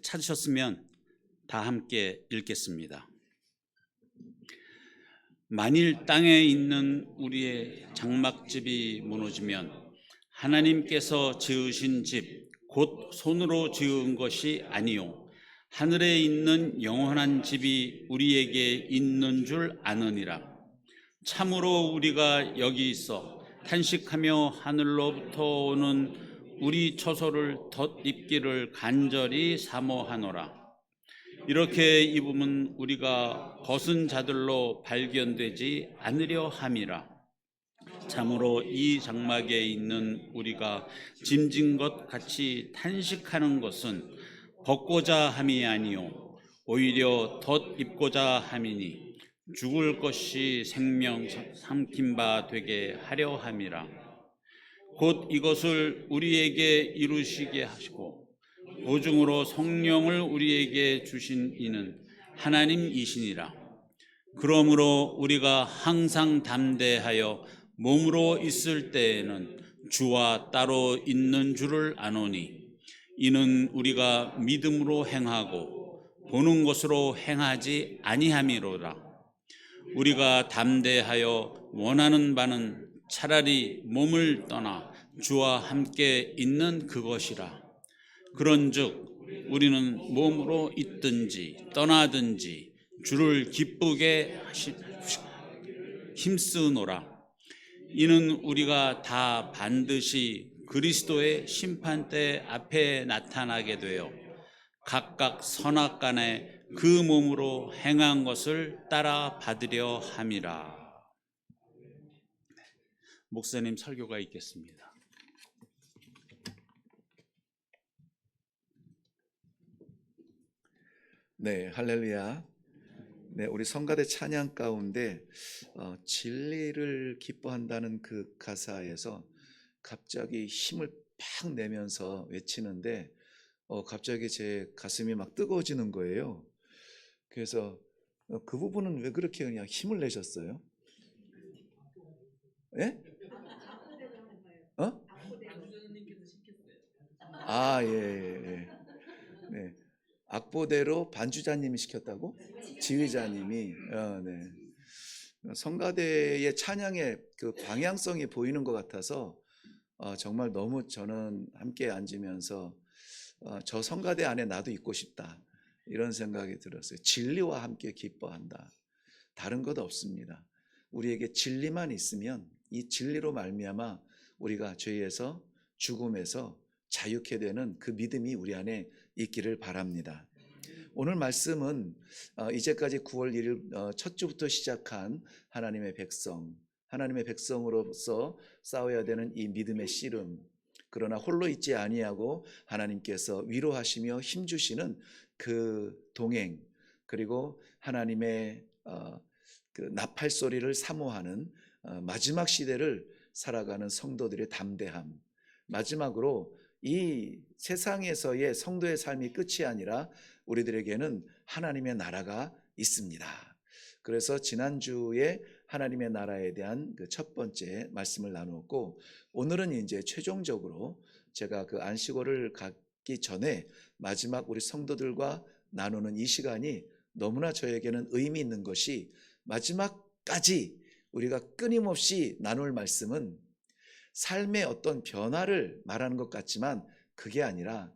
찾으셨으면 다 함께 읽겠습니다. 만일 땅에 있는 우리의 장막집이 무너지면 하나님께서 지으신 집 곧 손으로 지은 것이 아니요 하늘에 있는 영원한 집이 우리에게 있는 줄 아느니라. 참으로 우리가 여기 있어 탄식하며 하늘로부터 오는 우리 처소를 덧입기를 간절히 사모하노라. 이렇게 입으면 우리가 벗은 자들로 발견되지 않으려 함이라. 참으로 이 장막에 있는 우리가 짐진 것 같이 탄식하는 것은 벗고자 함이 아니요 오히려 덧입고자 함이니 죽을 것이 생명 삼킨 바 되게 하려 함이라. 곧 이것을 우리에게 이루시게 하시고 보증으로 성령을 우리에게 주신 이는 하나님이시니라. 그러므로 우리가 항상 담대하여 몸으로 있을 때에는 주와 따로 있는 줄을 아노니 이는 우리가 믿음으로 행하고 보는 것으로 행하지 아니함이로라. 우리가 담대하여 원하는 바는 차라리 몸을 떠나 주와 함께 있는 그것이라. 그런즉 우리는 몸으로 있든지 떠나든지 주를 기쁘게 힘쓰노라. 이는 우리가 다 반드시 그리스도의 심판대 앞에 나타나게 되어 각각 선악간에 그 몸으로 행한 것을 따라 받으려 함이라. 목사님 설교가 있겠습니다. 네, 할렐루야. 네, 우리 성가대 찬양 가운데 진리를 기뻐한다는 그 가사에서 갑자기 힘을 팍 내면서 외치는데 갑자기 제 가슴이 막 뜨거워지는 거예요. 그래서 그 부분은 왜 그렇게 그냥 힘을 내셨어요? 예? 예. 네. 악보대로 반주자님이 시켰다고? 지휘자님이. 네. 성가대의 찬양의 그 방향성이 보이는 것 같아서 정말 너무 저는 함께 앉으면서 저 성가대 안에 나도 있고 싶다 이런 생각이 들었어요. 진리와 함께 기뻐한다. 다른 것 없습니다. 우리에게 진리만 있으면 이 진리로 말미암아 우리가 죄에서 죽음에서 자유케 되는 그 믿음이 우리 안에 있기를 바랍니다. 오늘 말씀은 이제까지 9월 1일 첫 주부터 시작한 하나님의 백성으로서 싸워야 되는 이 믿음의 씨름, 그러나 홀로 있지 아니하고 하나님께서 위로하시며 힘주시는 그 동행, 그리고 하나님의 그 나팔 소리를 사모하는 마지막 시대를 살아가는 성도들의 담대함, 마지막으로 이 세상에서의 성도의 삶이 끝이 아니라 우리들에게는 하나님의 나라가 있습니다. 그래서 지난주에 하나님의 나라에 대한 그 첫 번째 말씀을 나누었고, 오늘은 이제 최종적으로 제가 그 안식월을 갖기 전에 마지막 우리 성도들과 나누는 이 시간이 너무나 저에게는 의미 있는 것이, 마지막까지 우리가 끊임없이 나눌 말씀은 삶의 어떤 변화를 말하는 것 같지만 그게 아니라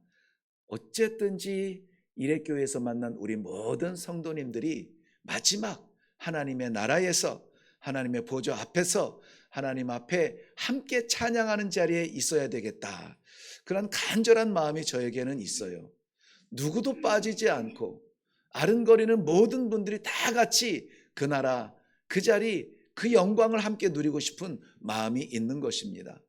어쨌든지 일회교회에서 만난 우리 모든 성도님들이 마지막 하나님의 나라에서 하나님의 보좌 앞에서 하나님 앞에 함께 찬양하는 자리에 있어야 되겠다. 그런 간절한 마음이 저에게는 있어요. 누구도 빠지지 않고 아른거리는 모든 분들이 다 같이 그 나라, 그 자리, 그 영광을 함께 누리고 싶은 마음이 있는 것입니다.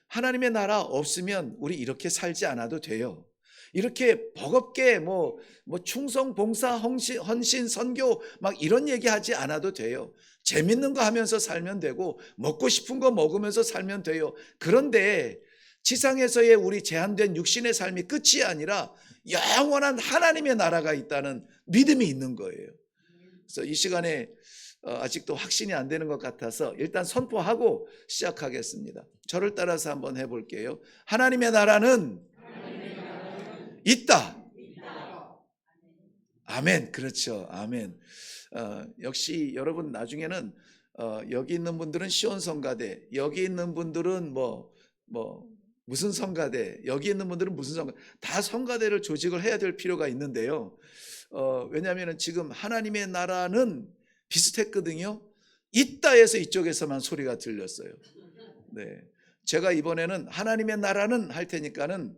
하나님의 나라 없으면 우리 이렇게 살지 않아도 돼요. 이렇게 버겁게 뭐 충성, 봉사, 헌신, 선교 막 이런 얘기하지 않아도 돼요. 재밌는 거 하면서 살면 되고 먹고 싶은 거 먹으면서 살면 돼요. 그런데 지상에서의 우리 제한된 육신의 삶이 끝이 아니라 영원한 하나님의 나라가 있다는 믿음이 있는 거예요. 그래서 이 시간에 아직도 확신이 안 되는 것 같아서 일단 선포하고 시작하겠습니다. 저를 따라서 한번 해볼게요. 하나님의 나라는 있다. 아멘. 그렇죠. 아멘. 역시 여러분 나중에는 여기 있는 분들은 시온 성가대, 여기 있는 분들은 무슨 성가대, 여기 있는 분들은 무슨 성가대, 다 성가대를 조직을 해야 될 필요가 있는데요. 왜냐하면 지금 하나님의 나라는 비슷했거든요. 있다 해서 이쪽에서만 소리가 들렸어요. 네, 제가 이번에는 하나님의 나라는 할 테니까는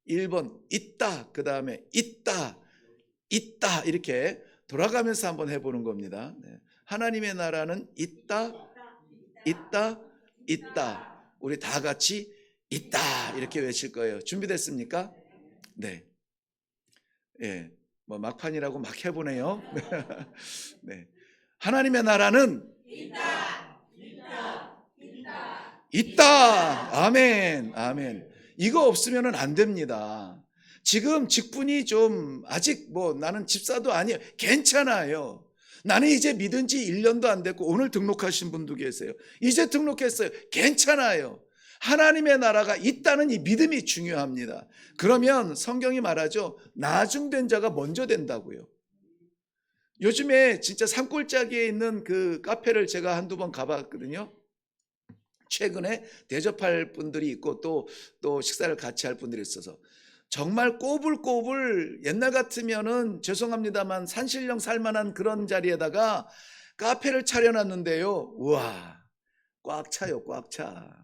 1번 있다, 그 다음에 있다, 있다 이렇게 돌아가면서 한번 해보는 겁니다. 네. 하나님의 나라는 있다, 있다, 있다. 우리 다 같이 있다 이렇게 외칠 거예요. 준비됐습니까? 네. 예. 막판이라고 막 해보네요. 네. 하나님의 나라는 있다. 아멘. 아멘. 이거 없으면 안 됩니다. 지금 직분이 좀 아직 나는 집사도 아니에요. 괜찮아요. 나는 이제 믿은 지 1년도 안 됐고 오늘 등록하신 분도 계세요. 이제 등록했어요. 괜찮아요. 하나님의 나라가 있다는 이 믿음이 중요합니다. 그러면 성경이 말하죠. 나중된 자가 먼저 된다고요. 요즘에 진짜 산골짜기에 있는 그 카페를 제가 한두 번 가봤거든요. 최근에 대접할 분들이 있고 또 식사를 같이 할 분들이 있어서 정말 꼬불꼬불 옛날 같으면은 죄송합니다만 산신령 살만한 그런 자리에다가 카페를 차려놨는데요. 우와, 꽉 차요, 꽉 차.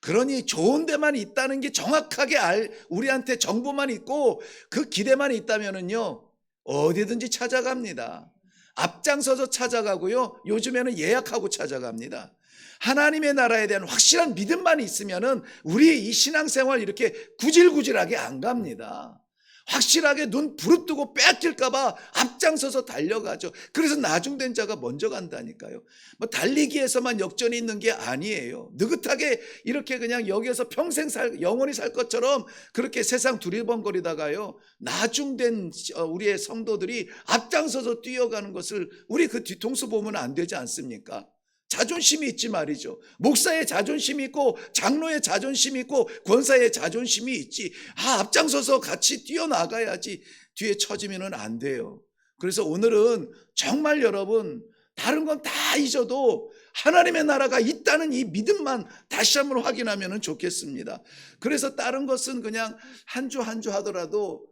그러니 좋은 데만 있다는 게 정확하게 우리한테 정보만 있고 그 기대만 있다면은요 어디든지 찾아갑니다. 앞장서서 찾아가고요. 요즘에는 예약하고 찾아갑니다. 하나님의 나라에 대한 확실한 믿음만 있으면은 우리 이 신앙생활 이렇게 구질구질하게 안 갑니다. 확실하게 눈 부릅뜨고 뺏길까봐 앞장서서 달려가죠. 그래서 나중된 자가 먼저 간다니까요. 달리기에서만 역전이 있는 게 아니에요. 느긋하게 이렇게 그냥 여기에서 평생 영원히 살 것처럼 그렇게 세상 두리번거리다가요. 나중된 우리의 성도들이 앞장서서 뛰어가는 것을 우리 그 뒤통수 보면 안 되지 않습니까? 자존심이 있지 말이죠. 목사의 자존심이 있고 장로의 자존심이 있고 권사의 자존심이 있지. 앞장서서 같이 뛰어나가야지. 뒤에 처지면 안 돼요. 그래서 오늘은 정말 여러분 다른 건 다 잊어도 하나님의 나라가 있다는 이 믿음만 다시 한번 확인하면 좋겠습니다. 그래서 다른 것은 그냥 한 주 한 주 하더라도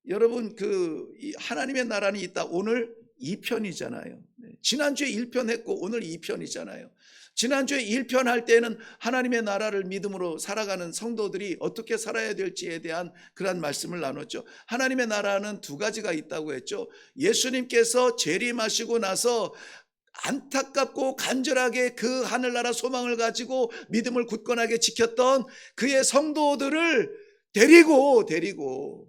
여러분 하나님의 나라는 있다. 오늘 2편이잖아요. 지난주에 1편 했고 오늘 2편이잖아요. 지난주에 1편 할 때는 하나님의 나라를 믿음으로 살아가는 성도들이 어떻게 살아야 될지에 대한 그런 말씀을 나눴죠. 하나님의 나라는 두 가지가 있다고 했죠. 예수님께서 재림하시고 나서 안타깝고 간절하게 그 하늘나라 소망을 가지고 믿음을 굳건하게 지켰던 그의 성도들을 데리고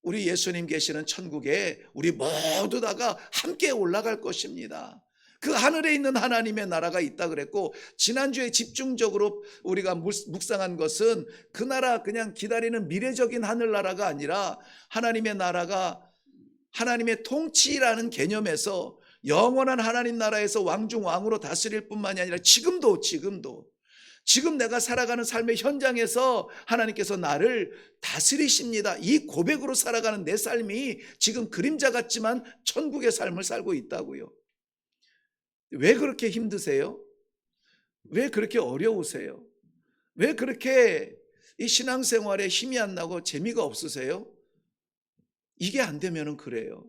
우리 예수님 계시는 천국에 우리 모두 다가 함께 올라갈 것입니다. 그 하늘에 있는 하나님의 나라가 있다 그랬고 지난주에 집중적으로 우리가 묵상한 것은 그 나라 그냥 기다리는 미래적인 하늘나라가 아니라 하나님의 나라가 하나님의 통치라는 개념에서 영원한 하나님 나라에서 왕중왕으로 다스릴 뿐만이 아니라 지금 내가 살아가는 삶의 현장에서 하나님께서 나를 다스리십니다. 이 고백으로 살아가는 내 삶이 지금 그림자 같지만 천국의 삶을 살고 있다고요. 왜 그렇게 힘드세요? 왜 그렇게 어려우세요? 왜 그렇게 이 신앙생활에 힘이 안 나고 재미가 없으세요? 이게 안 되면은 그래요.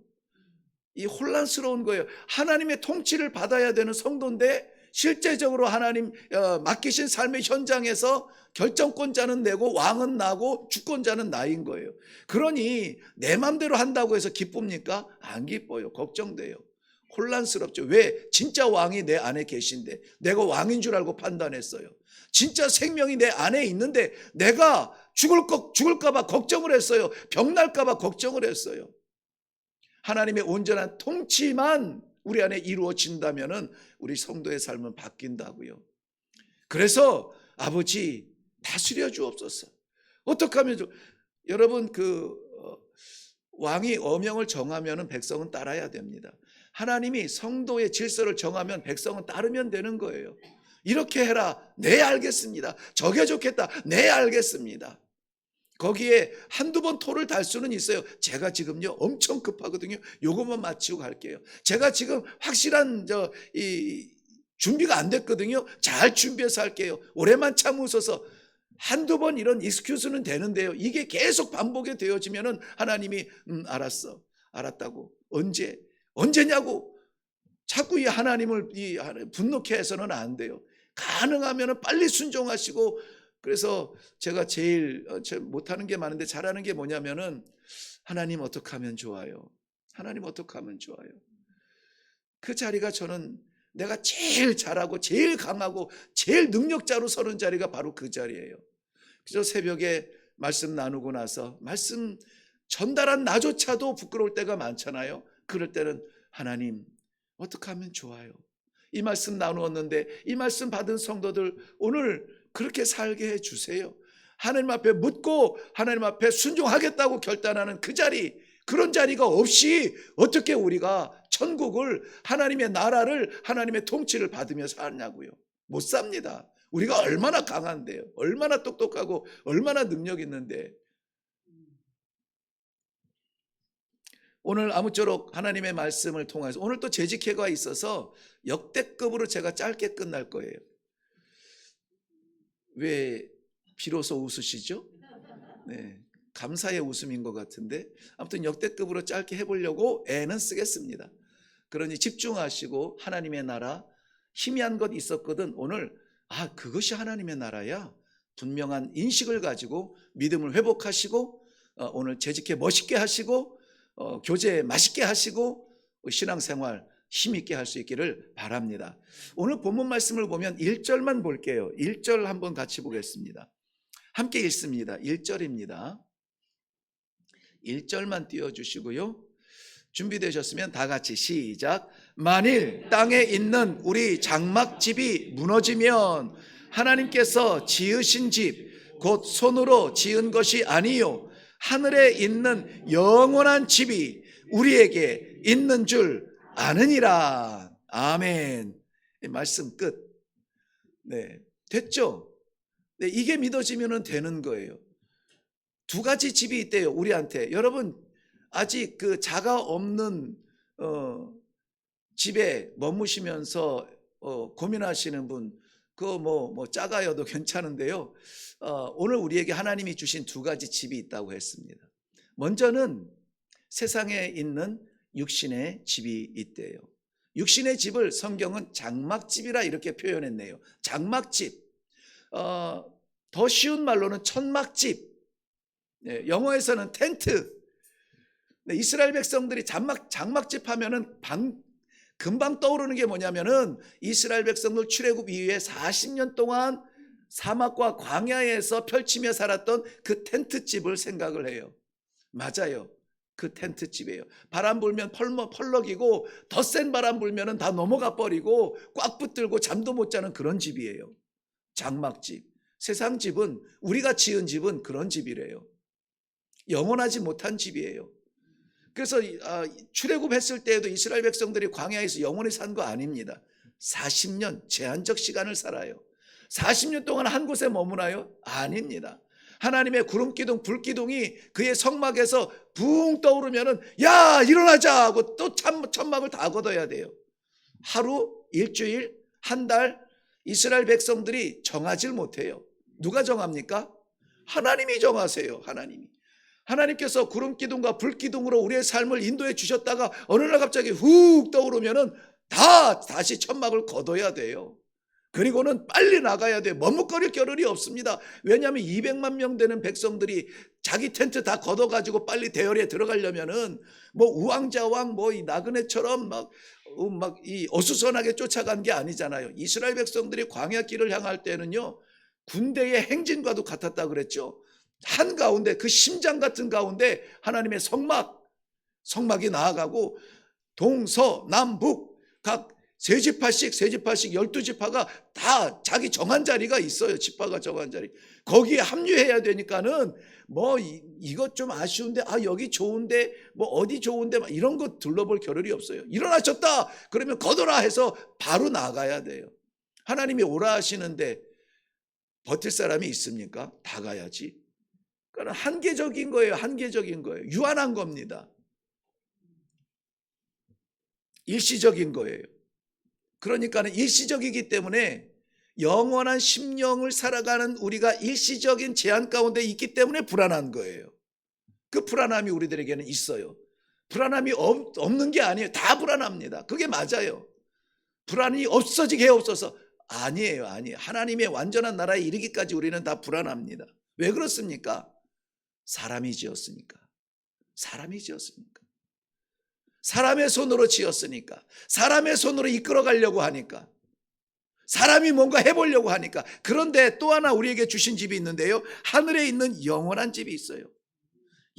이 혼란스러운 거예요. 하나님의 통치를 받아야 되는 성도인데 실제적으로 하나님 맡기신 삶의 현장에서 결정권자는 내고 왕은 나고 주권자는 나인 거예요. 그러니 내 맘대로 한다고 해서 기쁩니까? 안 기뻐요. 걱정돼요. 혼란스럽죠. 왜? 진짜 왕이 내 안에 계신데 내가 왕인 줄 알고 판단했어요. 진짜 생명이 내 안에 있는데 내가 죽을까 봐 걱정을 했어요. 병날까 봐 걱정을 했어요. 하나님의 온전한 통치만 우리 안에 이루어진다면 우리 성도의 삶은 바뀐다고요. 그래서 아버지 다스려 주옵소서. 어떻게 하면 여러분 왕이 어명을 정하면 백성은 따라야 됩니다. 하나님이 성도의 질서를 정하면 백성은 따르면 되는 거예요. 이렇게 해라. 네 알겠습니다. 저게 좋겠다. 네 알겠습니다. 거기에 한두 번 토를 달 수는 있어요. 제가 지금요 엄청 급하거든요. 요것만 마치고 갈게요. 제가 지금 확실한 준비가 안 됐거든요. 잘 준비해서 할게요. 오래만 참으셔서 한두 번 이런 익스큐즈는 되는데요. 이게 계속 반복이 되어지면은 하나님이 알았어. 알았다고. 언제냐고 자꾸 이 하나님을 분노케 해서는 안 돼요. 가능하면은 빨리 순종하시고. 그래서 제가 제일 못하는 게 많은데 잘하는 게 뭐냐면은 하나님 어떻게 하면 좋아요? 하나님 어떻게 하면 좋아요? 그 자리가 저는 내가 제일 잘하고 제일 강하고 제일 능력자로 서는 자리가 바로 그 자리예요. 그래서 새벽에 말씀 나누고 나서 말씀 전달한 나조차도 부끄러울 때가 많잖아요. 그럴 때는 하나님 어떻게 하면 좋아요? 이 말씀 나누었는데 이 말씀 받은 성도들 오늘 그렇게 살게 해주세요. 하나님 앞에 묻고 하나님 앞에 순종하겠다고 결단하는 그 자리, 그런 자리가 없이 어떻게 우리가 천국을, 하나님의 나라를, 하나님의 통치를 받으며 사냐고요. 못 삽니다. 우리가 얼마나 강한데요, 얼마나 똑똑하고 얼마나 능력 있는데. 오늘 아무쪼록 하나님의 말씀을 통해서, 오늘 또 재직회가 있어서 역대급으로 제가 짧게 끝날 거예요. 왜 비로소 웃으시죠? 네, 감사의 웃음인 것 같은데 아무튼 역대급으로 짧게 해보려고 애는 쓰겠습니다. 그러니 집중하시고 하나님의 나라, 희미한 것 있었거든 오늘 그것이 하나님의 나라야, 분명한 인식을 가지고 믿음을 회복하시고 오늘 재직회 멋있게 하시고 교제 맛있게 하시고 신앙생활 힘있게 할 수 있기를 바랍니다. 오늘 본문 말씀을 보면 1절만 볼게요. 1절 한번 같이 보겠습니다. 함께 읽습니다. 1절입니다. 1절만 띄워주시고요. 준비되셨으면 다 같이 시작. 만일 땅에 있는 우리 장막집이 무너지면 하나님께서 지으신 집 곧 손으로 지은 것이 아니요 하늘에 있는 영원한 집이 우리에게 있는 줄 아느니라. 아멘. 말씀 끝. 네, 됐죠? 네, 이게 믿어지면 되는 거예요. 두 가지 집이 있대요, 우리한테. 여러분, 아직 그 자가 없는 집에 머무시면서 고민하시는 분, 그거 뭐 작아여도 괜찮은데요. 오늘 우리에게 하나님이 주신 두 가지 집이 있다고 했습니다. 먼저는 세상에 있는 육신의 집이 있대요. 육신의 집을 성경은 장막집이라 이렇게 표현했네요. 장막집. 더 쉬운 말로는 천막집. 네, 영어에서는 텐트. 네, 이스라엘 백성들이 장막집 하면은 금방 떠오르는 게 뭐냐면은 이스라엘 백성들 출애굽 이후에 40년 동안 사막과 광야에서 펼치며 살았던 그 텐트집을 생각을 해요. 맞아요. 그 텐트집이에요. 바람 불면 펄럭이고 더 센 바람 불면은 다 넘어가 버리고 꽉 붙들고 잠도 못 자는 그런 집이에요. 장막집. 세상 집은, 우리가 지은 집은 그런 집이래요. 영원하지 못한 집이에요. 그래서 출애굽했을 때에도 이스라엘 백성들이 광야에서 영원히 산 거 아닙니다. 40년 제한적 시간을 살아요. 40년 동안 한 곳에 머무나요? 아닙니다. 하나님의 구름기둥, 불기둥이 그의 성막에서 붕 떠오르면은 야 일어나자 하고 또 천막을 다 걷어야 돼요. 하루, 일주일, 한 달 이스라엘 백성들이 정하질 못해요. 누가 정합니까? 하나님이 정하세요. 하나님께서 구름기둥과 불기둥으로 우리의 삶을 인도해 주셨다가 어느 날 갑자기 훅 떠오르면은 다시 천막을 걷어야 돼요. 그리고는 빨리 나가야 돼요. 머뭇거릴 겨를이 없습니다. 왜냐하면 200만 명 되는 백성들이 자기 텐트 다 걷어가지고 빨리 대열에 들어가려면은 뭐 우왕좌왕 이 나그네처럼 막 이 어수선하게 쫓아간 게 아니잖아요. 이스라엘 백성들이 광야길을 향할 때는요, 군대의 행진과도 같았다 그랬죠. 한가운데, 그 심장 같은 가운데 하나님의 성막이 나아가고 동서남북 각 세 지파씩 12지파가 다 자기 정한 자리가 있어요. 지파가 정한 자리. 거기에 합류해야 되니까는 이것 좀 아쉬운데 여기 좋은데 어디 좋은데 이런 거 둘러볼 겨를이 없어요. 일어나셨다 그러면 걷어라 해서 바로 나가야 돼요. 하나님이 오라 하시는데 버틸 사람이 있습니까? 다 가야지. 그러니까 한계적인 거예요. 한계적인 거예요. 유한한 겁니다. 일시적인 거예요. 그러니까는 일시적이기 때문에 영원한 심령을 살아가는 우리가 일시적인 제한 가운데 있기 때문에 불안한 거예요. 그 불안함이 우리들에게는 있어요. 불안함이 없는 게 아니에요. 다 불안합니다. 그게 맞아요. 불안이 없어지게 없어서 아니에요. 아니에요. 하나님의 완전한 나라에 이르기까지 우리는 다 불안합니다. 왜 그렇습니까? 사람이 지었으니까. 사람이 지었으니까. 사람의 손으로 지었으니까. 사람의 손으로 이끌어 가려고 하니까. 사람이 뭔가 해보려고 하니까. 그런데 또 하나 우리에게 주신 집이 있는데요. 하늘에 있는 영원한 집이 있어요.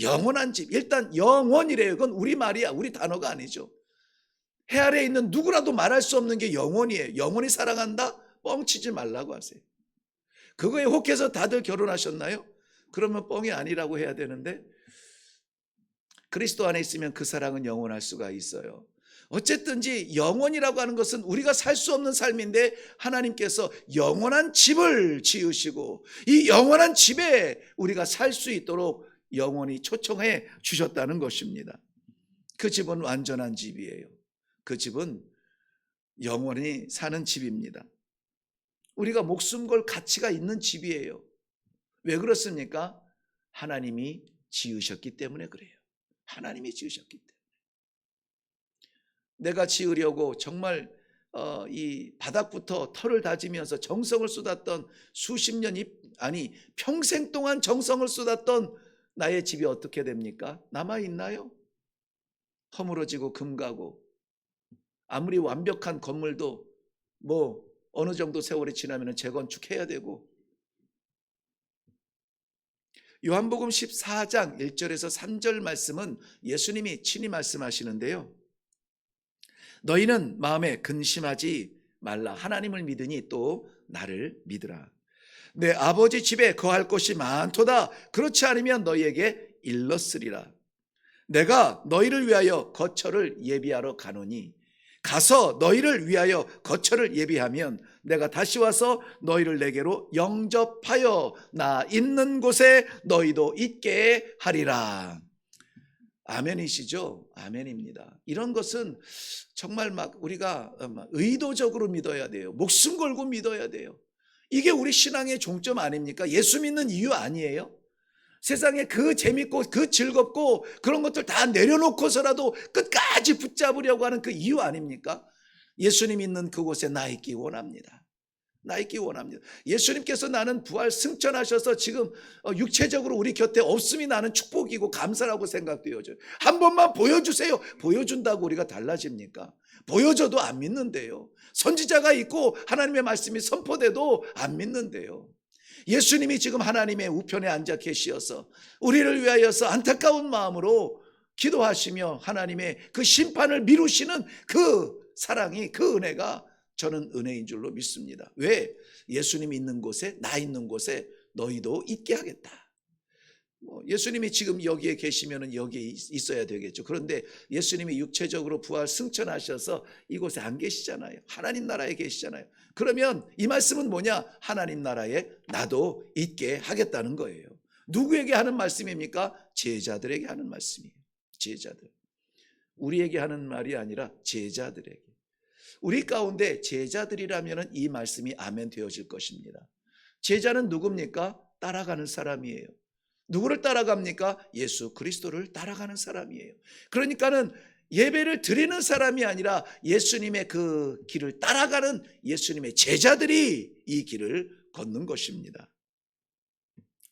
영원한 집. 일단 영원이래요. 그건 우리말이야. 우리 단어가 아니죠. 해 아래에 있는 누구라도 말할 수 없는 게 영원이에요. 영원히 사랑한다? 뻥치지 말라고 하세요. 그거에 혹해서 다들 결혼하셨나요? 그러면 뻥이 아니라고 해야 되는데 그리스도 안에 있으면 그 사랑은 영원할 수가 있어요. 어쨌든지 영원이라고 하는 것은 우리가 살 수 없는 삶인데 하나님께서 영원한 집을 지으시고 이 영원한 집에 우리가 살 수 있도록 영원히 초청해 주셨다는 것입니다. 그 집은 완전한 집이에요. 그 집은 영원히 사는 집입니다. 우리가 목숨 걸 가치가 있는 집이에요. 왜 그렇습니까? 하나님이 지으셨기 때문에 그래요. 하나님이 지으셨기 때문에. 내가 지으려고 정말 이 바닥부터 털을 다지면서 정성을 쏟았던 수십 년 아니 평생 동안 정성을 쏟았던 나의 집이 어떻게 됩니까? 남아있나요? 허물어지고 금가고 아무리 완벽한 건물도 뭐 어느 정도 세월이 지나면 재건축해야 되고 요한복음 14장 1절에서 3절 말씀은 예수님이 친히 말씀하시는데요. 너희는 마음에 근심하지 말라. 하나님을 믿으니 또 나를 믿으라. 내 아버지 집에 거할 곳이 많도다. 그렇지 않으면 너희에게 일렀으리라. 내가 너희를 위하여 거처를 예비하러 가노니 가서 너희를 위하여 거처를 예비하면 내가 다시 와서 너희를 내게로 영접하여 나 있는 곳에 너희도 있게 하리라. 아멘이시죠? 아멘입니다. 이런 것은 정말 막 우리가 의도적으로 믿어야 돼요. 목숨 걸고 믿어야 돼요. 이게 우리 신앙의 종점 아닙니까? 예수 믿는 이유 아니에요? 세상에 그 재밌고 그 즐겁고 그런 것들 다 내려놓고서라도 끝까지 붙잡으려고 하는 그 이유 아닙니까? 예수님 있는 그곳에 나 있기 원합니다. 나 있기 원합니다. 예수님께서 나는 부활 승천하셔서 지금 육체적으로 우리 곁에 없음이 나는 축복이고 감사라고 생각되어져요. 한 번만 보여주세요. 보여준다고 우리가 달라집니까? 보여줘도 안 믿는데요. 선지자가 있고 하나님의 말씀이 선포돼도 안 믿는데요. 예수님이 지금 하나님의 우편에 앉아 계시어서 우리를 위하여서 안타까운 마음으로 기도하시며 하나님의 그 심판을 미루시는 그 사랑이 그 은혜가 저는 은혜인 줄로 믿습니다. 왜? 예수님이 있는 곳에 나 있는 곳에 너희도 있게 하겠다. 예수님이 지금 여기에 계시면 여기에 있어야 되겠죠. 그런데 예수님이 육체적으로 부활 승천하셔서 이곳에 안 계시잖아요. 하나님 나라에 계시잖아요. 그러면 이 말씀은 뭐냐? 하나님 나라에 나도 있게 하겠다는 거예요. 누구에게 하는 말씀입니까? 제자들에게 하는 말씀이에요. 제자들. 우리에게 하는 말이 아니라 제자들에게. 우리 가운데 제자들이라면 이 말씀이 아멘 되어질 것입니다. 제자는 누굽니까? 따라가는 사람이에요. 누구를 따라갑니까? 예수 그리스도를 따라가는 사람이에요. 그러니까는 예배를 드리는 사람이 아니라 예수님의 그 길을 따라가는 예수님의 제자들이 이 길을 걷는 것입니다.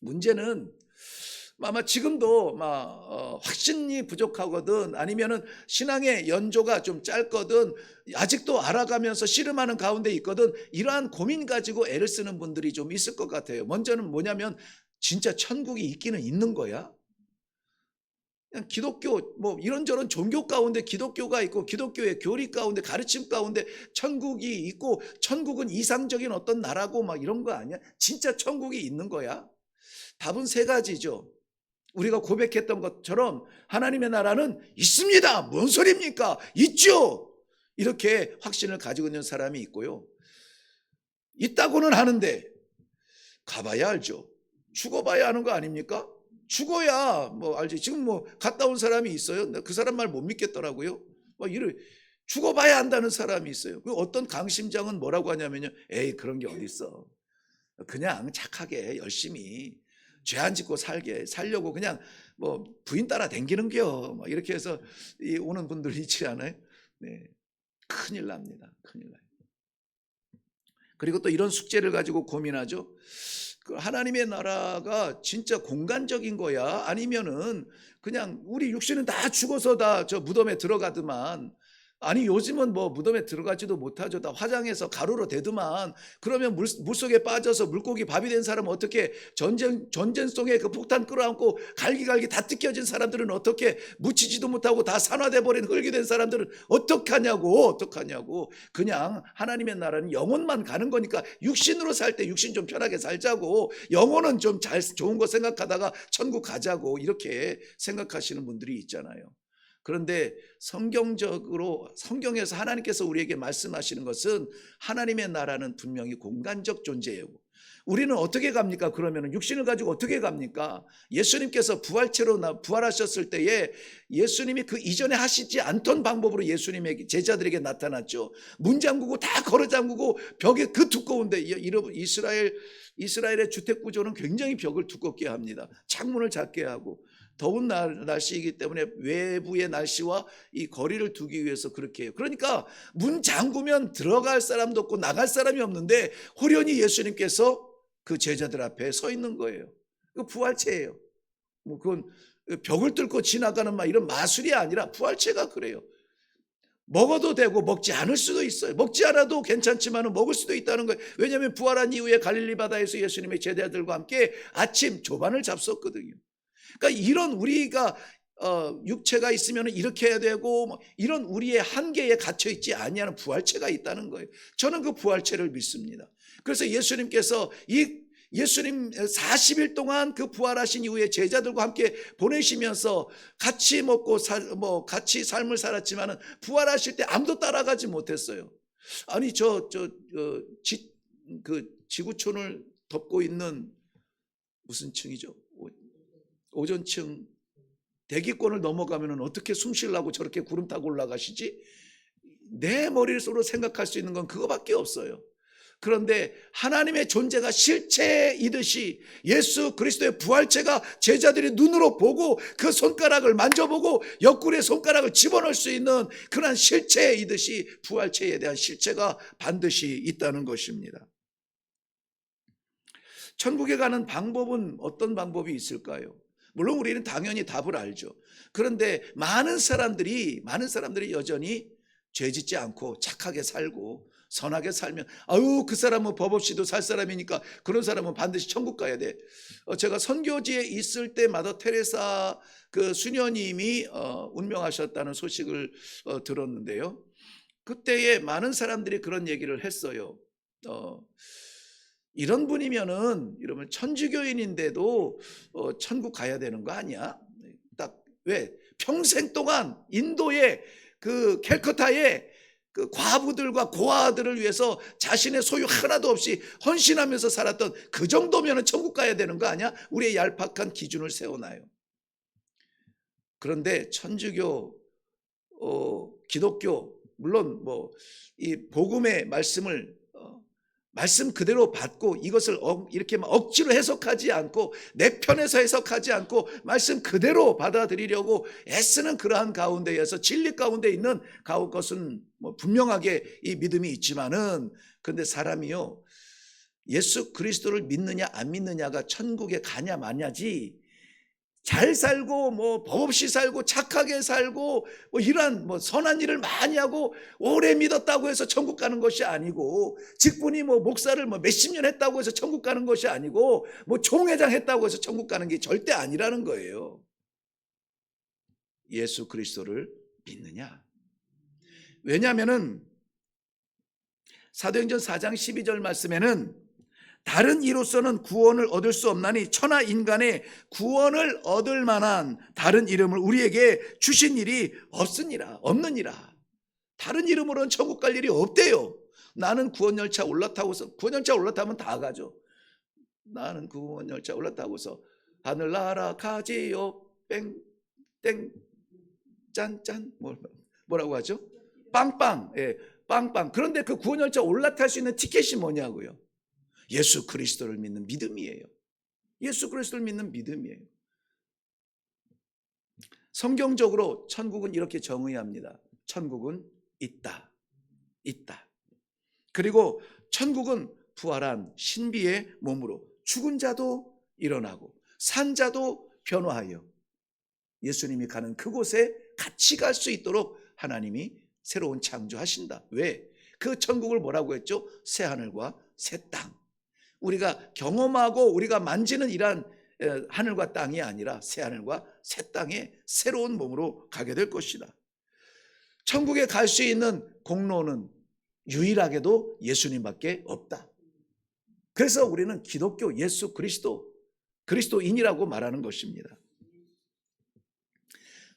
문제는 아마 지금도 확신이 부족하거든 아니면은 신앙의 연조가 좀 짧거든 아직도 알아가면서 씨름하는 가운데 있거든 이러한 고민 가지고 애를 쓰는 분들이 좀 있을 것 같아요. 먼저는 뭐냐면 진짜 천국이 있기는 있는 거야? 그냥 기독교 이런저런 종교 가운데 기독교가 있고 기독교의 교리 가운데 가르침 가운데 천국이 있고 천국은 이상적인 어떤 나라고 이런 거 아니야? 진짜 천국이 있는 거야? 답은 세 가지죠. 우리가 고백했던 것처럼 하나님의 나라는 있습니다. 뭔 소리입니까? 있죠. 이렇게 확신을 가지고 있는 사람이 있고요. 있다고는 하는데 가봐야 알죠. 죽어봐야 하는 거 아닙니까? 죽어야 뭐 알지. 지금 뭐 갔다 온 사람이 있어요. 그 사람 말 못 믿겠더라고요. 이래 죽어봐야 한다는 사람이 있어요. 그 어떤 강심장은 뭐라고 하냐면요. 에이 그런 게 어디 있어. 그냥 착하게 열심히 죄 안 짓고 살려고 그냥 뭐 부인 따라 댕기는겨. 이렇게 해서 오는 분들 있지 않아요? 네, 큰일 납니다. 큰일 나요. 그리고 또 이런 숙제를 가지고 고민하죠. 그 하나님의 나라가 진짜 공간적인 거야? 아니면은 그냥 우리 육신은 다 죽어서 다 저 무덤에 들어가더만. 아니 요즘은 뭐 무덤에 들어가지도 못하죠. 다 화장해서 가루로 되더만. 그러면 물속에 빠져서 물고기 밥이 된 사람은 어떻게, 전쟁 속에 그 폭탄 끌어안고 갈기갈기 다 뜯겨진 사람들은 어떻게, 묻히지도 못하고 다 산화돼 버린 흙이 된 사람들은 어떡하냐고. 그냥 하나님의 나라는 영혼만 가는 거니까 육신으로 살 때 육신 좀 편하게 살자고, 영혼은 좀 좋은 거 생각하다가 천국 가자고, 이렇게 생각하시는 분들이 있잖아요. 그런데 성경에서 하나님께서 우리에게 말씀하시는 것은 하나님의 나라는 분명히 공간적 존재예요. 우리는 어떻게 갑니까? 그러면 육신을 가지고 어떻게 갑니까? 예수님께서 부활하셨을 때에 예수님이 그 이전에 하시지 않던 방법으로 예수님의 제자들에게 나타났죠. 문 잠그고 다 걸어 잠그고 벽에 그 두꺼운데, 이스라엘의 주택 구조는 굉장히 벽을 두껍게 합니다. 창문을 작게 하고, 더운 날씨이기 때문에 외부의 날씨와 이 거리를 두기 위해서 그렇게 해요. 그러니까 문 잠그면 들어갈 사람도 없고 나갈 사람이 없는데 호련히 예수님께서 그 제자들 앞에 서 있는 거예요. 그 부활체예요. 뭐 그건 벽을 뚫고 지나가는 이런 마술이 아니라 부활체가 그래요. 먹어도 되고 먹지 않을 수도 있어요. 먹지 않아도 괜찮지만 먹을 수도 있다는 거예요. 왜냐하면 부활한 이후에 갈릴리 바다에서 예수님의 제자들과 함께 아침 조반을 잡섰거든요. 그러니까 이런 우리가 육체가 있으면 이렇게 해야 되고 이런 우리의 한계에 갇혀 있지 아니하는 부활체가 있다는 거예요. 저는 그 부활체를 믿습니다. 그래서 예수님께서 예수님 40일 동안 그 부활하신 이후에 제자들과 함께 보내시면서 같이 먹고 같이 삶을 살았지만은 부활하실 때 아무도 따라가지 못했어요. 아니 그 지구촌을 덮고 있는 무슨 층이죠? 오존층 대기권을 넘어가면 어떻게 숨 쉬려고 저렇게 구름 타고 올라가시지? 내 머릿속으로 생각할 수 있는 건 그거밖에 없어요. 그런데 하나님의 존재가 실체이듯이 예수 그리스도의 부활체가 제자들이 눈으로 보고 그 손가락을 만져보고 옆구리에 손가락을 집어넣을 수 있는 그런 실체이듯이 부활체에 대한 실체가 반드시 있다는 것입니다. 천국에 가는 방법은 어떤 방법이 있을까요? 물론 우리는 당연히 답을 알죠. 그런데 많은 사람들이 여전히 죄짓지 않고 착하게 살고 선하게 살면 그 사람은 법 없이도 살 사람이니까 그런 사람은 반드시 천국 가야 돼. 제가 선교지에 있을 때 마더 테레사 그 수녀님이 운명하셨다는 소식을 들었는데요. 그때에 많은 사람들이 그런 얘기를 했어요. 이런 분이면은 이러면 천주교인인데도 천국 가야 되는 거 아니야? 딱 왜? 평생 동안 인도의 그 캘커타의 그 과부들과 고아들을 위해서 자신의 소유 하나도 없이 헌신하면서 살았던 그 정도면은 천국 가야 되는 거 아니야? 우리의 얄팍한 기준을 세워놔요. 그런데 천주교, 기독교, 물론 이 복음의 말씀 그대로 받고 이것을 이렇게 억지로 해석하지 않고 내 편에서 해석하지 않고 말씀 그대로 받아들이려고 애쓰는 그러한 가운데에서 진리 가운데 있는 것은 분명하게 이 믿음이 있지만은, 근데 사람이요 예수 그리스도를 믿느냐 안 믿느냐가 천국에 가냐 마냐지, 잘 살고 법 없이 살고 착하게 살고 이러한 선한 일을 많이 하고 오래 믿었다고 해서 천국 가는 것이 아니고, 직분이 목사를 몇십 년 했다고 해서 천국 가는 것이 아니고, 총회장 했다고 해서 천국 가는 게 절대 아니라는 거예요. 예수 그리스도를 믿느냐. 왜냐하면은 사도행전 4장 12절 말씀에는 다른 이로서는 구원을 얻을 수 없나니 천하 인간의 구원을 얻을 만한 다른 이름을 우리에게 주신 일이 없느니라. 다른 이름으로는 천국 갈 일이 없대요. 나는 구원열차 올라타고서, 구원열차 올라타면 다 가죠. 나는 구원열차 올라타고서 하늘 날아가지요 뺑땡 짠짠 뭐라고 하죠? 빵빵. 예, 빵빵. 그런데 그 구원열차 올라탈 수 있는 티켓이 뭐냐고요? 예수 그리스도를 믿는 믿음이에요. 예수 그리스도를 믿는 믿음이에요. 성경적으로 천국은 이렇게 정의합니다. 천국은 있다. 있다. 그리고 천국은 부활한 신비의 몸으로 죽은 자도 일어나고 산 자도 변화하여 예수님이 가는 그곳에 같이 갈 수 있도록 하나님이 새로운 창조하신다. 왜? 그 천국을 뭐라고 했죠? 새 하늘과 새 땅. 우리가 경험하고 우리가 만지는 이러한 하늘과 땅이 아니라 새 하늘과 새 땅에 새로운 몸으로 가게 될 것이다. 천국에 갈 수 있는 공로는 유일하게도 예수님밖에 없다. 그래서 우리는 기독교 예수 그리스도인이라고 말하는 것입니다.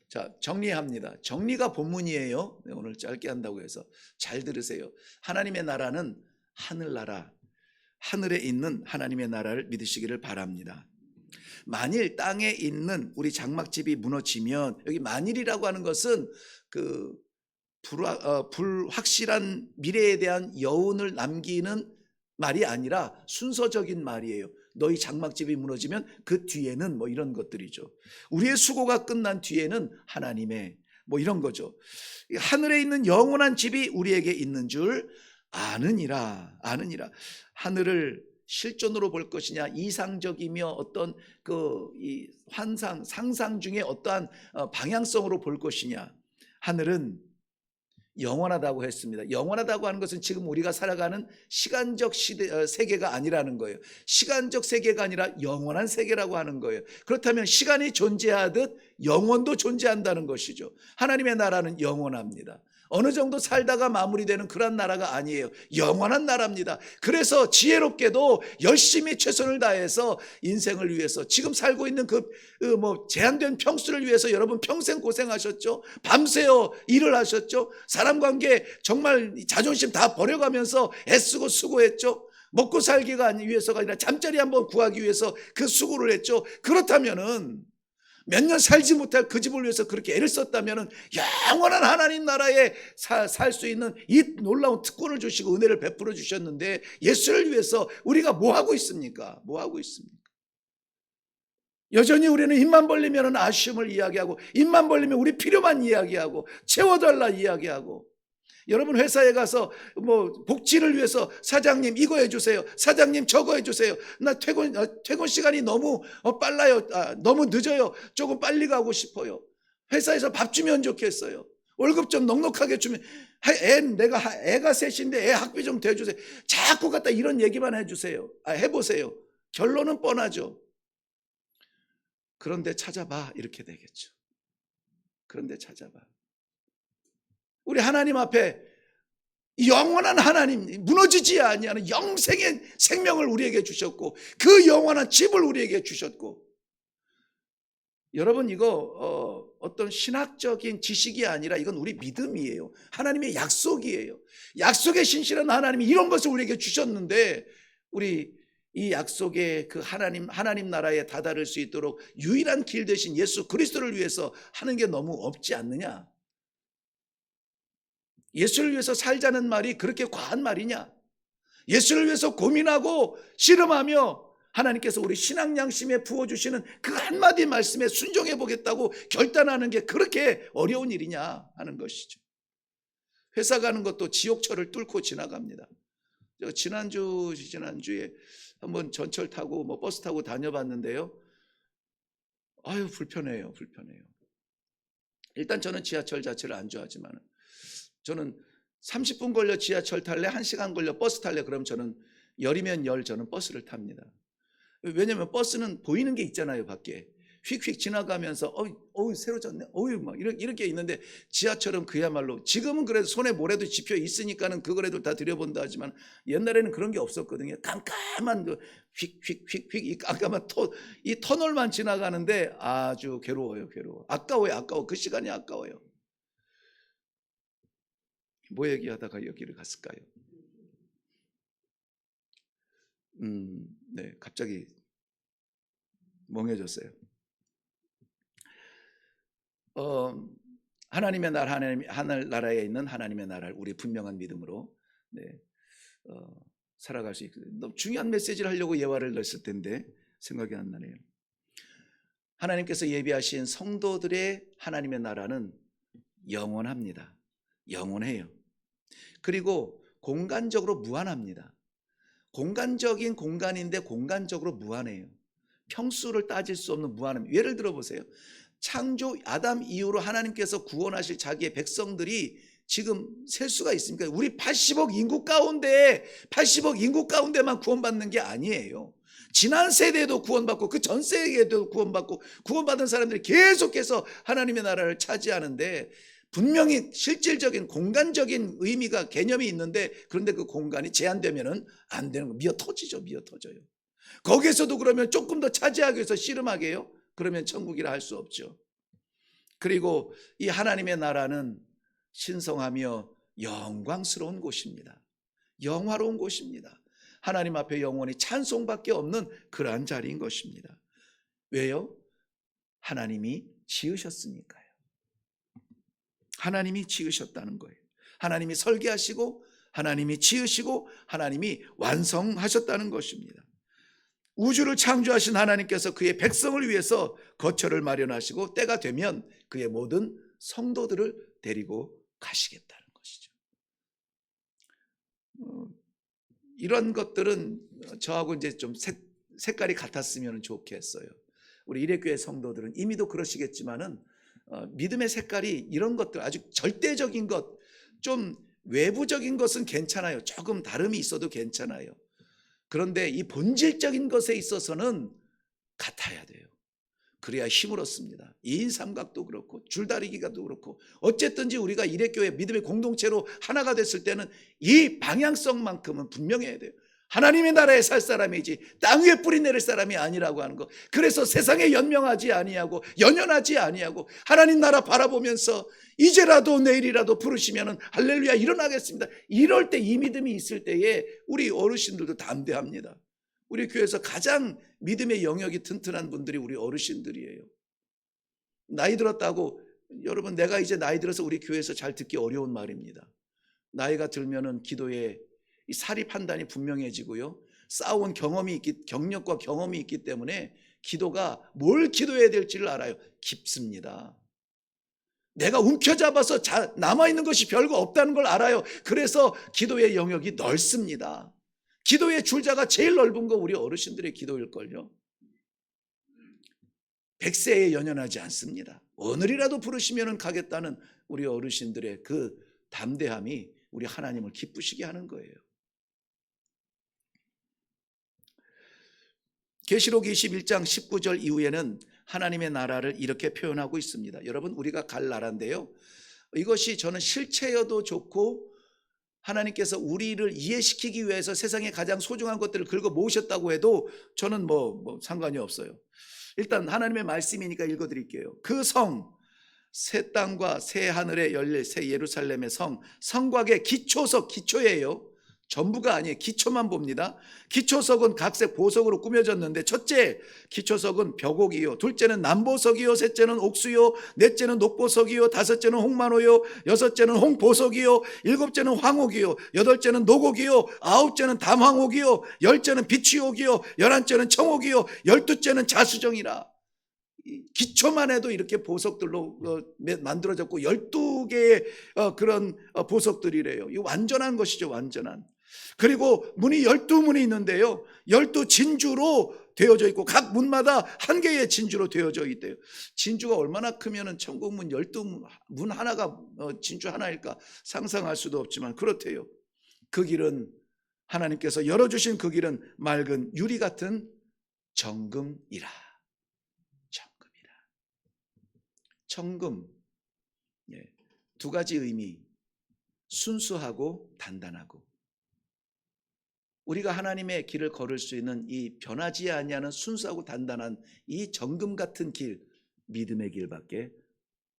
자, 정리합니다. 정리가 본문이에요. 오늘 짧게 한다고 해서 잘 들으세요. 하나님의 나라는 하늘나라, 하늘에 있는 하나님의 나라를 믿으시기를 바랍니다. 만일 땅에 있는 우리 장막집이 무너지면, 여기 만일이라고 하는 것은 그 불확실한 미래에 대한 여운을 남기는 말이 아니라 순서적인 말이에요. 너희 장막집이 무너지면 그 뒤에는 뭐 이런 것들이죠. 우리의 수고가 끝난 뒤에는 하나님의 뭐 이런 거죠. 하늘에 있는 영원한 집이 우리에게 있는 줄 아느니라. 하늘을 실존으로 볼 것이냐, 이상적이며 어떤 이 환상, 상상 중에 어떠한 방향성으로 볼 것이냐. 하늘은 영원하다고 했습니다. 영원하다고 하는 것은 지금 우리가 살아가는 시간적 세계가 아니라는 거예요. 시간적 세계가 아니라 영원한 세계라고 하는 거예요. 그렇다면 시간이 존재하듯 영원도 존재한다는 것이죠. 하나님의 나라는 영원합니다. 어느 정도 살다가 마무리되는 그런 나라가 아니에요. 영원한 나라입니다. 그래서 지혜롭게도 열심히 최선을 다해서 인생을 위해서 지금 살고 있는 제한된 평수를 위해서 여러분 평생 고생하셨죠. 밤새워 일을 하셨죠. 사람관계 정말 자존심 다 버려가면서 애쓰고 수고했죠. 먹고 살기가 위해서가 아니라 잠자리 한번 구하기 위해서 그 수고를 했죠. 그렇다면은 몇 년 살지 못할 그 집을 위해서 그렇게 애를 썼다면 영원한 하나님 나라에 살 수 있는 이 놀라운 특권을 주시고 은혜를 베풀어 주셨는데, 예수를 위해서 우리가 뭐 하고 있습니까? 뭐 하고 있습니까? 여전히 우리는 입만 벌리면 아쉬움을 이야기하고, 입만 벌리면 우리 필요만 이야기하고, 채워달라 이야기하고. 여러분 회사에 가서 복지를 위해서 사장님 이거 해주세요, 사장님 저거 해주세요, 나 퇴근 시간이 너무 빨라요, 너무 늦어요, 조금 빨리 가고 싶어요, 회사에서 밥 주면 좋겠어요, 월급 좀 넉넉하게 주면, 애가 셋인데 애 학비 좀 대주세요, 자꾸 갖다 이런 얘기만 해주세요. 해보세요. 결론은 뻔하죠. 그런데 찾아봐, 이렇게 되겠죠. 그런데 찾아봐. 우리 하나님 앞에 영원한 하나님, 무너지지 아니하는 영생의 생명을 우리에게 주셨고, 그 영원한 집을 우리에게 주셨고, 여러분 이거 어떤 신학적인 지식이 아니라 이건 우리 믿음이에요. 하나님의 약속이에요. 약속에 신실한 하나님이 이런 것을 우리에게 주셨는데, 우리 이 약속의 그 하나님 나라에 다다를 수 있도록 유일한 길 대신 예수 그리스도를 위해서 하는 게 너무 없지 않느냐? 예수를 위해서 살자는 말이 그렇게 과한 말이냐? 예수를 위해서 고민하고 씨름하며 하나님께서 우리 신앙 양심에 부어주시는 그 한마디 말씀에 순종해 보겠다고 결단하는 게 그렇게 어려운 일이냐 하는 것이죠. 회사 가는 것도 지옥철을 뚫고 지나갑니다. 제가 지난주에 한번 전철 타고 버스 타고 다녀봤는데요. 아유, 불편해요. 일단 저는 지하철 자체를 안 좋아하지만, 저는 30분 걸려 지하철 탈래, 1시간 걸려 버스 탈래, 그럼 저는 열이면 열, 저는 버스를 탑니다. 왜냐하면 버스는 보이는 게 있잖아요. 밖에 휙휙 지나가면서 새로 졌네, 막 이렇게 있는데, 지하철은 그야말로 지금은 그래도 손에 뭐라도 집혀 있으니까는 그거라도 다 들여본다 하지만, 옛날에는 그런 게 없었거든요. 깜깜한 휙휙휙휙 이 깜깜한 이 터널만 지나가는데 아주 괴로워요. 아까워. 그 시간이 아까워요. 뭐 얘기하다가 여기를 갔을까요? 네, 갑자기 멍해졌어요. 하나님의 나라, 하늘 나라에 있는 하나님의 나라를 우리 분명한 믿음으로 네, 살아갈 수 있거든요. 너무 중요한 메시지를 하려고 예화를 넣었을 텐데 생각이 안 나네요. 하나님께서 예비하신 성도들의 하나님의 나라는 영원합니다. 영원해요. 그리고 공간적으로 무한합니다. 공간적인 공간인데 공간적으로 무한해요. 평수를 따질 수 없는 무한함. 예를 들어 보세요. 창조 아담 이후로 하나님께서 구원하실 자기의 백성들이 지금 셀 수가 있습니까? 우리 80억 인구 가운데만 구원받는 게 아니에요. 지난 세대에도 구원받고 그 전 세대에도 구원받고 구원받은 사람들이 계속해서 하나님의 나라를 차지하는데 분명히 실질적인 공간적인 의미가 개념이 있는데 그런데 그 공간이 제한되면은 안 되는 거 미어 터지죠. 미어 터져요. 거기에서도 그러면 조금 더 차지하기 위해서 씨름하게 해요? 그러면 천국이라 할 수 없죠. 그리고 이 하나님의 나라는 신성하며 영광스러운 곳입니다. 영화로운 곳입니다. 하나님 앞에 영원히 찬송밖에 없는 그러한 자리인 것입니다. 왜요? 하나님이 지으셨으니까요. 하나님이 지으셨다는 거예요. 하나님이 설계하시고 하나님이 지으시고 하나님이 완성하셨다는 것입니다. 우주를 창조하신 하나님께서 그의 백성을 위해서 거처를 마련하시고 때가 되면 그의 모든 성도들을 데리고 가시겠다는 것이죠. 이런 것들은 저하고 이제 좀 색깔이 같았으면 좋겠어요. 우리 일회교회 성도들은 이미도 그러시겠지만은 믿음의 색깔이 이런 것들 아주 절대적인 것, 좀 외부적인 것은 괜찮아요. 조금 다름이 있어도 괜찮아요. 그런데 이 본질적인 것에 있어서는 같아야 돼요. 그래야 힘을 얻습니다. 2인 삼각도 그렇고 줄다리기가도 그렇고 어쨌든지 우리가 일회교회 믿음의 공동체로 하나가 됐을 때는 이 방향성만큼은 분명해야 돼요. 하나님의 나라에 살 사람이지 땅 위에 뿌리 내릴 사람이 아니라고 하는 거. 그래서 세상에 연명하지 아니하고 연연하지 아니하고 하나님 나라 바라보면서 이제라도 내일이라도 부르시면은 할렐루야 일어나겠습니다. 이럴 때 이 믿음이 있을 때에 우리 어르신들도 담대합니다. 우리 교회에서 가장 믿음의 영역이 튼튼한 분들이 우리 어르신들이에요. 나이 들었다고 여러분 내가 이제 나이 들어서 우리 교회에서 잘 듣기 어려운 말입니다. 나이가 들면은 기도에 이 사리 판단이 분명해지고요. 쌓아온 경력과 경험이 있기 때문에 기도가 뭘 기도해야 될지를 알아요. 깊습니다. 내가 움켜잡아서 남아있는 것이 별거 없다는 걸 알아요. 그래서 기도의 영역이 넓습니다. 기도의 줄자가 제일 넓은 거 우리 어르신들의 기도일걸요. 100세에 연연하지 않습니다. 오늘이라도 부르시면 가겠다는 우리 어르신들의 그 담대함이 우리 하나님을 기쁘시게 하는 거예요. 계시록 21장 19절 이후에는 하나님의 나라를 이렇게 표현하고 있습니다. 여러분 우리가 갈 나라인데요. 이것이 저는 실체여도 좋고 하나님께서 우리를 이해시키기 위해서 세상에 가장 소중한 것들을 긁어 모으셨다고 해도 저는 뭐 상관이 없어요. 일단 하나님의 말씀이니까 읽어드릴게요. 그 성, 새 땅과 새 하늘에 열릴 새 예루살렘의 성곽의 기초석, 기초예요. 전부가 아니에요. 기초만 봅니다. 기초석은 각색 보석으로 꾸며졌는데 첫째 기초석은 벽옥이요, 둘째는 남보석이요, 셋째는 옥수요, 넷째는 녹보석이요, 다섯째는 홍만호요, 여섯째는 홍보석이요, 일곱째는 황옥이요, 여덟째는 녹옥이요, 아홉째는 담황옥이요, 열째는 비취옥이요, 열한째는 청옥이요, 열두째는 자수정이라. 기초만 해도 이렇게 보석들로 만들어졌고 12개의 그런 보석들이래요. 이 완전한 것이죠. 완전한. 그리고 문이 12문이 있는데요, 12진주로 되어져 있고 각 문마다 한 개의 진주로 되어져 있대요. 진주가 얼마나 크면은 천국문 12문 하나가 진주 하나일까 상상할 수도 없지만 그렇대요. 그 길은 하나님께서 열어주신 그 길은 맑은 유리 같은 정금이라. 정금, 두 가지 의미, 순수하고 단단하고. 우리가 하나님의 길을 걸을 수 있는 이 변하지 아니하는 순수하고 단단한 이 정금 같은 길, 믿음의 길밖에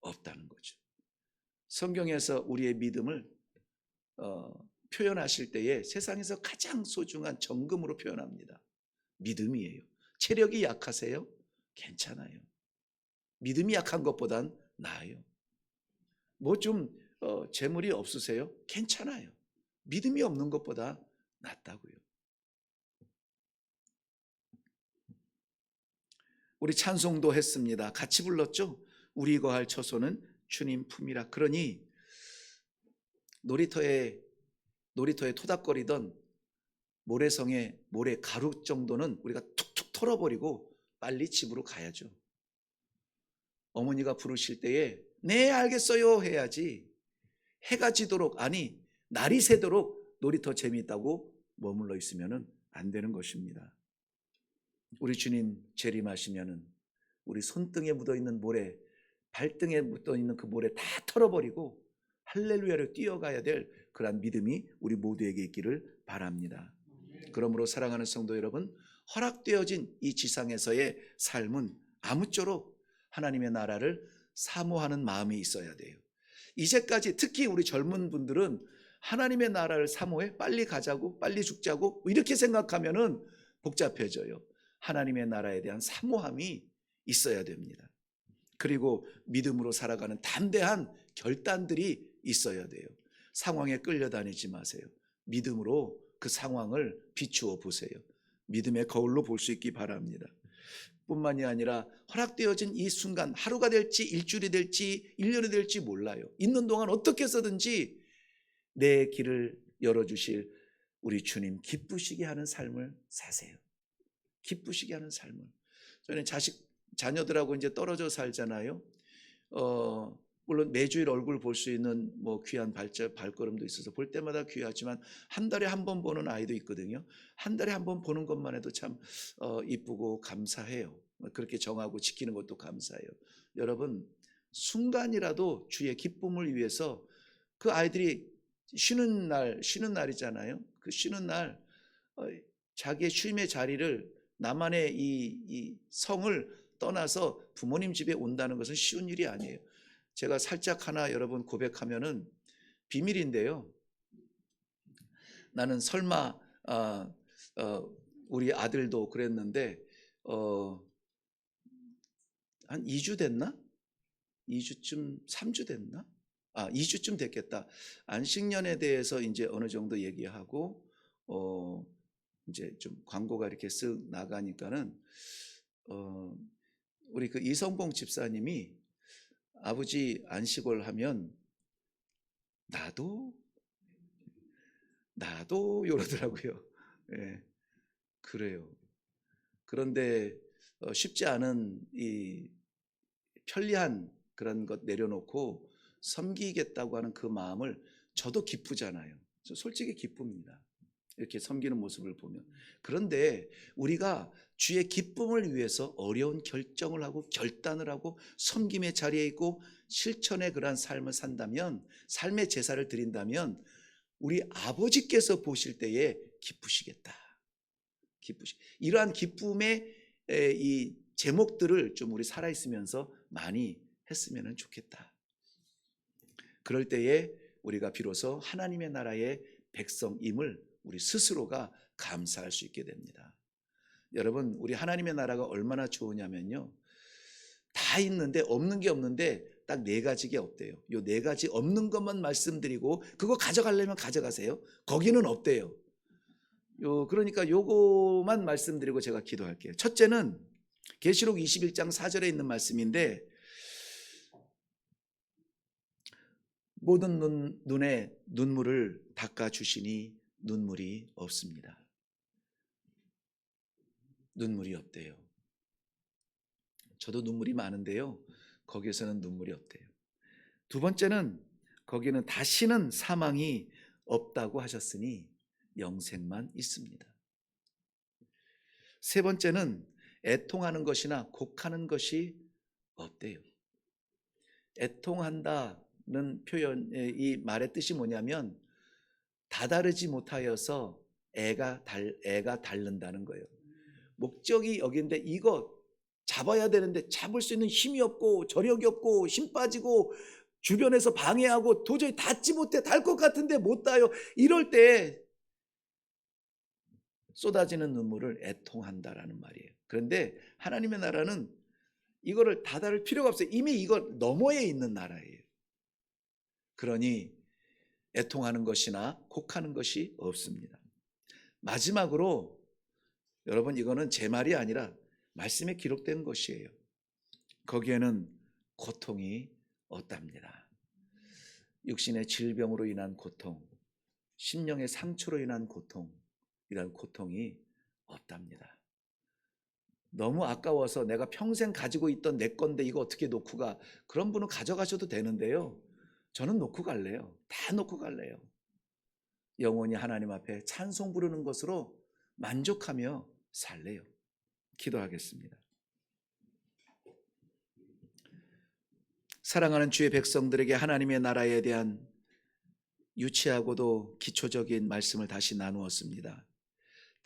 없다는 거죠. 성경에서 우리의 믿음을 표현하실 때에 세상에서 가장 소중한 정금으로 표현합니다. 믿음이에요. 체력이 약하세요? 괜찮아요. 믿음이 약한 것보단 나아요. 뭐 좀 재물이 없으세요? 괜찮아요. 믿음이 없는 것보다 낫다고요. 우리 찬송도 했습니다. 같이 불렀죠? 우리 거할 처소는 주님 품이라. 그러니 놀이터에 토닥거리던 모래성의 모래 가루 정도는 우리가 툭툭 털어버리고 빨리 집으로 가야죠. 어머니가 부르실 때에 네 알겠어요 해야지, 해가 지도록, 아니 날이 새도록 놀이터 재미있다고 머물러 있으면 안 되는 것입니다. 우리 주님 재림하시면은 우리 손등에 묻어있는 모래, 발등에 묻어있는 그 모래 다 털어버리고 할렐루야를 뛰어가야 될 그러한 믿음이 우리 모두에게 있기를 바랍니다. 그러므로 사랑하는 성도 여러분, 허락되어진 이 지상에서의 삶은 아무쪼록 하나님의 나라를 사모하는 마음이 있어야 돼요. 이제까지 특히 우리 젊은 분들은 하나님의 나라를 사모해 빨리 가자고, 빨리 죽자고 이렇게 생각하면은 복잡해져요. 하나님의 나라에 대한 사모함이 있어야 됩니다. 그리고 믿음으로 살아가는 담대한 결단들이 있어야 돼요. 상황에 끌려다니지 마세요. 믿음으로 그 상황을 비추어 보세요. 믿음의 거울로 볼 수 있기 바랍니다. 뿐만이 아니라 허락되어진 이 순간, 하루가 될지 일주일이 될지 1년이 될지 몰라요. 있는 동안 어떻게 해서든지 내 길을 열어주실 우리 주님 기쁘시게 하는 삶을 사세요. 기쁘시게 하는 삶을. 저는 자녀들하고 이제 떨어져 살잖아요. 물론 매주일 얼굴 볼 수 있는 뭐 귀한 발걸음도 있어서 볼 때마다 귀하지만 한 달에 한 번 보는 아이도 있거든요. 한 달에 한 번 보는 것만 해도 참 이쁘고 감사해요. 그렇게 정하고 지키는 것도 감사해요. 여러분, 순간이라도 주의 기쁨을 위해서 그 아이들이 쉬는 날이잖아요. 그 쉬는 날 자기의 쉼의 자리를, 나만의 이 성을 떠나서 부모님 집에 온다는 것은 쉬운 일이 아니에요. 제가 살짝 하나 여러분 고백하면은 비밀인데요. 나는 설마 우리 아들도 그랬는데 한 2주 됐나? 2주쯤 3주 됐나? 2주쯤 됐겠다. 안식년에 대해서 이제 어느 정도 얘기하고 이제 좀 광고가 이렇게 쓱 나가니까는 우리 그 이성봉 집사님이 아버지 안식월 하면 나도 이러더라고요. 예, 그래요. 그런데 쉽지 않은 이 편리한 그런 것 내려놓고 섬기겠다고 하는 그 마음을, 저도 기쁘잖아요. 저 솔직히 기쁩니다. 이렇게 섬기는 모습을 보면. 그런데 우리가 주의 기쁨을 위해서 어려운 결정을 하고 결단을 하고 섬김의 자리에 있고 실천의 그러한 삶을 산다면, 삶의 제사를 드린다면 우리 아버지께서 보실 때에 기쁘시겠다. 이러한 기쁨의 이 제목들을 좀 우리 살아있으면서 많이 했으면 좋겠다. 그럴 때에 우리가 비로소 하나님의 나라의 백성임을 우리 스스로가 감사할 수 있게 됩니다. 여러분, 우리 하나님의 나라가 얼마나 좋으냐면요, 다 있는데 없는 게 없는데 딱 4가지가 없대요. 요 4가지 없는 것만 말씀드리고 그거 가져가려면 가져가세요. 거기는 없대요. 그러니까 요거만 말씀드리고 제가 기도할게요. 첫째는 계시록 21장 4절에 있는 말씀인데, 모든 눈에 눈물을 닦아주시니 눈물이 없습니다. 눈물이 없대요. 저도 눈물이 많은데요, 거기에서는 눈물이 없대요. 두 번째는 거기는 다시는 사망이 없다고 하셨으니 영생만 있습니다. 세 번째는 애통하는 것이나 곡하는 것이 없대요. 애통한다는 표현의 이 말의 뜻이 뭐냐면 다다르지 못하여서 애가 닳는다는 거예요. 목적이 여기인데 이거 잡아야 되는데 잡을 수 있는 힘이 없고 저력이 없고 힘 빠지고 주변에서 방해하고 도저히 닿지 못해, 닿을 것 같은데 못 닿아요. 이럴 때 쏟아지는 눈물을 애통한다라는 말이에요. 그런데 하나님의 나라는 이거를 다다를 필요가 없어요. 이미 이거 너머에 있는 나라예요. 그러니 애통하는 것이나 곡하는 것이 없습니다. 마지막으로 여러분, 이거는 제 말이 아니라 말씀에 기록된 것이에요. 거기에는 고통이 없답니다. 육신의 질병으로 인한 고통, 심령의 상처로 인한 고통, 이런 고통이 없답니다. 너무 아까워서 내가 평생 가지고 있던 내 건데 이거 어떻게 놓고 가? 그런 분은 가져가셔도 되는데요. 저는 놓고 갈래요. 다 놓고 갈래요. 영원히 하나님 앞에 찬송 부르는 것으로 만족하며 살래요. 기도하겠습니다. 사랑하는 주의 백성들에게 하나님의 나라에 대한 유치하고도 기초적인 말씀을 다시 나누었습니다.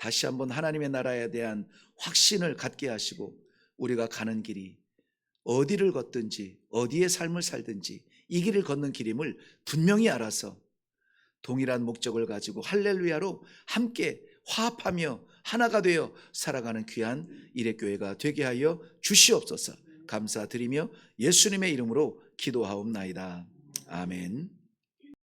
다시 한번 하나님의 나라에 대한 확신을 갖게 하시고 우리가 가는 길이 어디를 걷든지 어디의 삶을 살든지 이 길을 걷는 길임을 분명히 알아서 동일한 목적을 가지고 할렐루야로 함께 화합하며 하나가 되어 살아가는 귀한 일회교회가 되게 하여 주시옵소서. 감사드리며 예수님의 이름으로 기도하옵나이다. 아멘.